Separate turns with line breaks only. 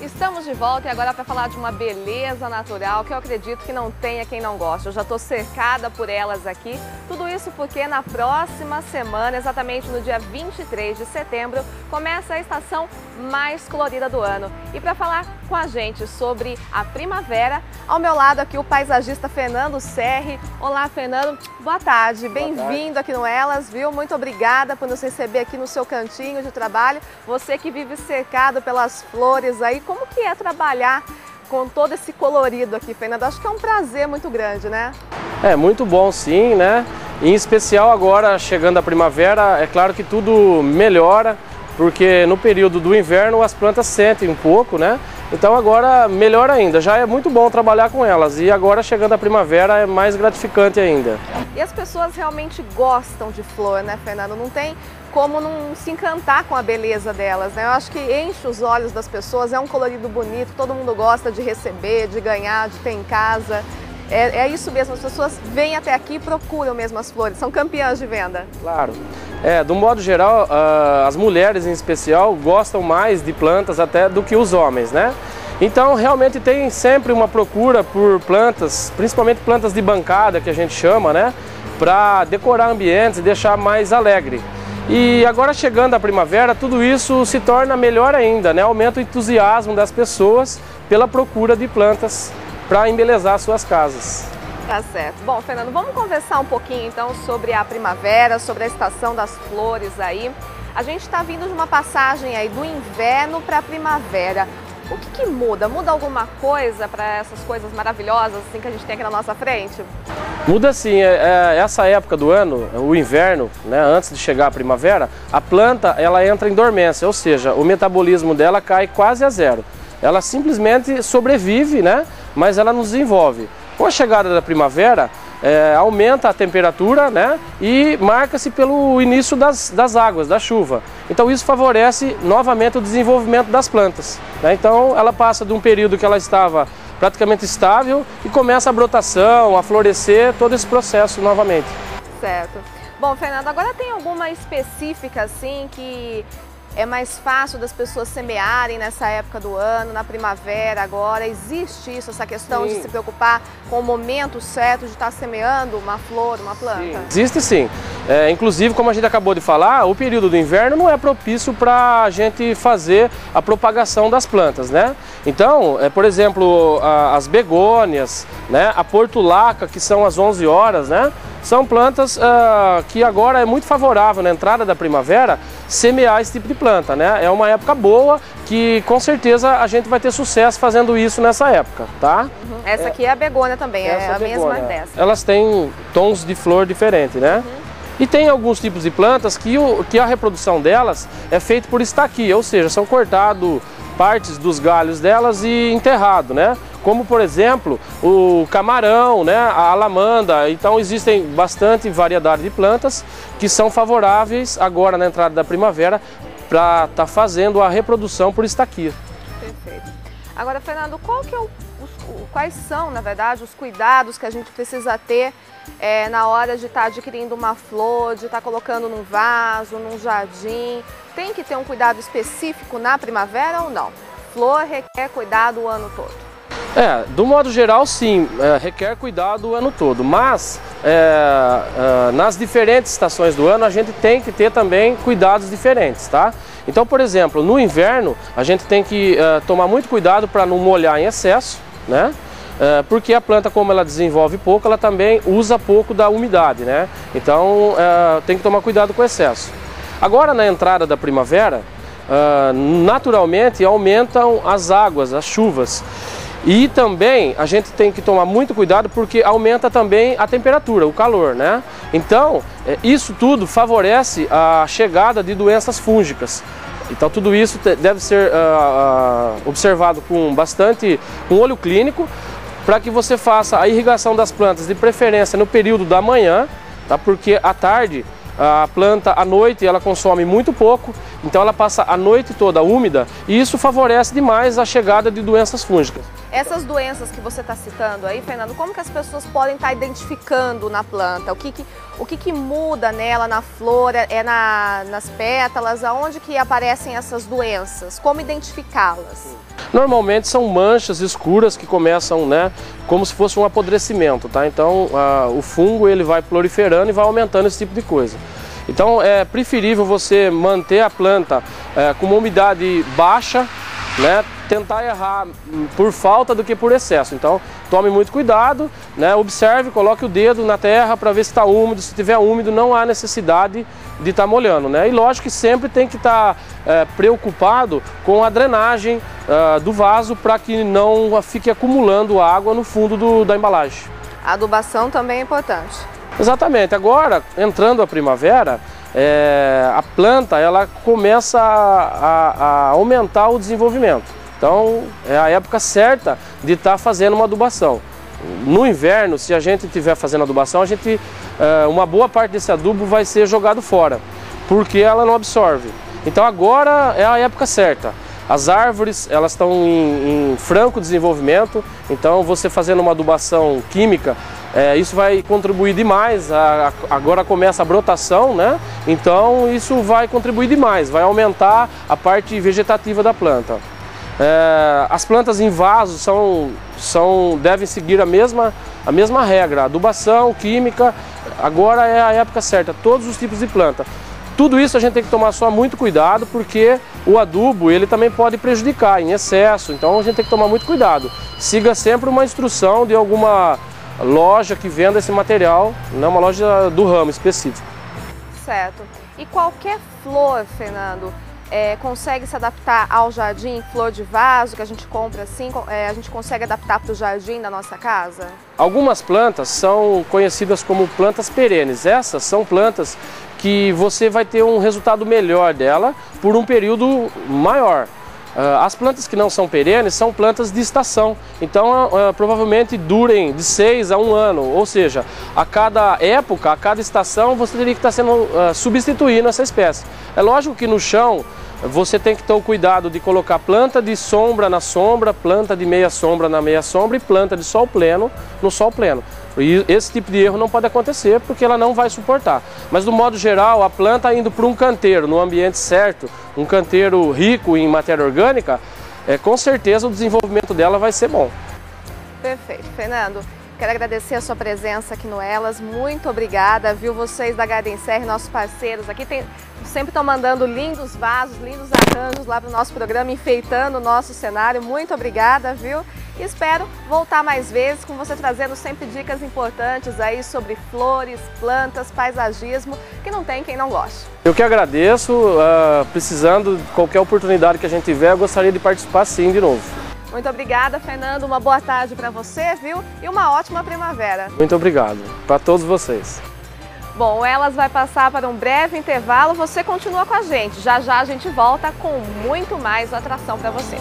Estamos de volta e agora para falar de uma beleza natural que eu acredito que não tenha quem não goste. Eu já estou cercada por elas aqui. Tudo isso porque na próxima semana, exatamente no dia 23 de setembro, começa a estação mais colorida do ano. E para falar com a gente sobre a primavera, ao meu lado aqui o paisagista Fernando Serri. Olá, Fernando. Boa tarde. Bem-vindo aqui no Elas, viu? Muito obrigada por nos receber aqui no seu cantinho de trabalho. Você que vive cercado pelas flores aí, como que é trabalhar com todo esse colorido aqui, Fernando? Acho que é um prazer muito grande, né?
É muito bom, sim, né? Em especial agora, chegando a primavera, é claro que tudo melhora, porque no período do inverno as plantas sentem um pouco, né? Então agora melhor ainda, já é muito bom trabalhar com elas e agora chegando a primavera é mais gratificante ainda.
E as pessoas realmente gostam de flor, né, Fernando? Não tem como não se encantar com a beleza delas, né? Eu acho que enche os olhos das pessoas, é um colorido bonito, todo mundo gosta de receber, de ganhar, de ter em casa. É isso mesmo, as pessoas vêm até aqui e procuram mesmo as flores, são campeãs de venda.
Claro. Do modo geral, as mulheres em especial gostam mais de plantas até do que os homens, né? Então realmente tem sempre uma procura por plantas, principalmente plantas de bancada que a gente chama, né? Para decorar ambientes e deixar mais alegre. E agora chegando a primavera, tudo isso se torna melhor ainda, né? Aumenta o entusiasmo das pessoas pela procura de plantas para embelezar suas casas.
Tá certo. Bom, Fernando, vamos conversar um pouquinho então sobre a primavera, sobre a estação das flores aí. A gente está vindo de uma passagem aí do inverno para a primavera. O que muda? Muda alguma coisa para essas coisas maravilhosas assim que a gente tem aqui na nossa frente?
Muda sim, essa época do ano, o inverno, né, antes de chegar a primavera, a planta ela entra em dormência, ou seja, o metabolismo dela cai quase a zero. Ela simplesmente sobrevive, né, mas ela não desenvolve. Com a chegada da primavera, aumenta a temperatura, né, e marca-se pelo início das águas, da chuva. Então isso favorece novamente o desenvolvimento das plantas, né? Então ela passa de um período que ela estava praticamente estável e começa a brotação, a florescer, todo esse processo novamente.
Certo. Bom, Fernando, agora tem alguma específica assim que é mais fácil das pessoas semearem nessa época do ano, na primavera agora? Existe isso, essa questão de se preocupar com o momento certo de estar semeando uma flor, uma planta?
Sim. Existe sim. Inclusive, como a gente acabou de falar, o período do inverno não é propício para a gente fazer a propagação das plantas, né? Então, por exemplo, as begônias, né? A portulaca, que são às 11 horas, né? São plantas que agora é muito favorável na entrada da primavera semear esse tipo de planta, né? É uma época boa que com certeza a gente vai ter sucesso fazendo isso nessa época, tá?
Uhum. Essa aqui é a begônia também, é a mesma dessa.
Elas têm tons de flor diferentes, né? Uhum. E tem alguns tipos de plantas que a reprodução delas é feita por estaquia, ou seja, são cortados partes dos galhos delas e enterrado, né? Como por exemplo o camarão, né? A alamanda. Então existem bastante variedade de plantas que são favoráveis agora na entrada da primavera para estar fazendo a reprodução por estaquia.
Perfeito. Agora, Fernando, quais são, na verdade, os cuidados que a gente precisa ter na hora de estar adquirindo uma flor, de estar colocando num vaso, num jardim? Tem que ter um cuidado específico na primavera ou não? Flor requer cuidado o ano todo.
Do modo geral sim, requer cuidado o ano todo, mas nas diferentes estações do ano a gente tem que ter também cuidados diferentes, tá? Então, por exemplo, no inverno a gente tem que tomar muito cuidado para não molhar em excesso, né? Porque a planta, como ela desenvolve pouco, ela também usa pouco da umidade, né? Então tem que tomar cuidado com o excesso. Agora na entrada da primavera, naturalmente aumentam as águas, as chuvas. E também a gente tem que tomar muito cuidado porque aumenta também a temperatura, o calor, né? Então, isso tudo favorece a chegada de doenças fúngicas. Então tudo isso deve ser observado com olho clínico para que você faça a irrigação das plantas de preferência no período da manhã, tá? Porque à tarde a planta à noite ela consome muito pouco então ela passa a noite toda úmida e isso favorece demais a chegada de doenças fúngicas.
Essas doenças que você está citando aí, Fernando, como que as pessoas podem estar identificando na planta? O que muda nela, na flor, nas pétalas? Aonde que aparecem essas doenças? Como identificá-las?
Normalmente são manchas escuras que começam, né, como se fosse um apodrecimento, tá? Então o fungo ele vai proliferando e vai aumentando esse tipo de coisa. Então é preferível você manter a planta com uma umidade baixa, né, tentar errar por falta do que por excesso. Então tome muito cuidado, né, observe, coloque o dedo na terra para ver se está úmido. Se estiver úmido não há necessidade de estar molhando, né? E lógico que sempre tem que estar preocupado com a drenagem do vaso para que não fique acumulando água no fundo da embalagem.
A adubação também é importante.
Exatamente. Agora, entrando a primavera, a planta ela começa a aumentar o desenvolvimento. Então é a época certa de estar fazendo uma adubação. No inverno, se a gente estiver fazendo adubação, uma boa parte desse adubo vai ser jogado fora, porque ela não absorve. Então agora é a época certa. As árvores elas estão em franco desenvolvimento, então você fazendo uma adubação química, isso vai contribuir demais. Agora começa a brotação, né? Então isso vai contribuir demais, vai aumentar a parte vegetativa da planta. As plantas em vasos devem seguir a mesma regra, adubação, química. Agora é a época certa, todos os tipos de planta. Tudo isso a gente tem que tomar só muito cuidado, porque o adubo ele também pode prejudicar em excesso, então a gente tem que tomar muito cuidado. Siga sempre uma instrução de alguma loja que venda esse material, né, uma loja do ramo específico.
Certo. E qualquer flor, Fernando, consegue se adaptar ao jardim? Flor de vaso que a gente compra assim, a gente consegue adaptar para o jardim da nossa casa?
Algumas plantas são conhecidas como plantas perenes. Essas são plantas que você vai ter um resultado melhor dela por um período maior. As plantas que não são perenes são plantas de estação, então provavelmente durem de 6 a 1 ano, ou seja, a cada época, a cada estação você teria que estar substituindo essa espécie. É lógico que no chão você tem que ter o cuidado de colocar planta de sombra na sombra, planta de meia sombra na meia sombra e planta de sol pleno no sol pleno. E esse tipo de erro não pode acontecer porque ela não vai suportar. Mas, do modo geral, a planta indo para um canteiro, no ambiente certo, um canteiro rico em matéria orgânica, com certeza o desenvolvimento dela vai ser bom.
Perfeito. Fernando, quero agradecer a sua presença aqui no Elas. Muito obrigada, viu? Vocês da Garden Serra, nossos parceiros aqui, sempre estão mandando lindos vasos, lindos arranjos lá para o nosso programa, enfeitando o nosso cenário. Muito obrigada, viu? E espero voltar mais vezes com você trazendo sempre dicas importantes aí sobre flores, plantas, paisagismo, que não tem quem não goste.
Eu que agradeço, precisando de qualquer oportunidade que a gente tiver, eu gostaria de participar sim de novo.
Muito obrigada, Fernando, uma boa tarde para você, viu? E uma ótima primavera.
Muito obrigado, para todos vocês.
Bom, o Elas vai passar para um breve intervalo, você continua com a gente. Já já a gente volta com muito mais atração para você.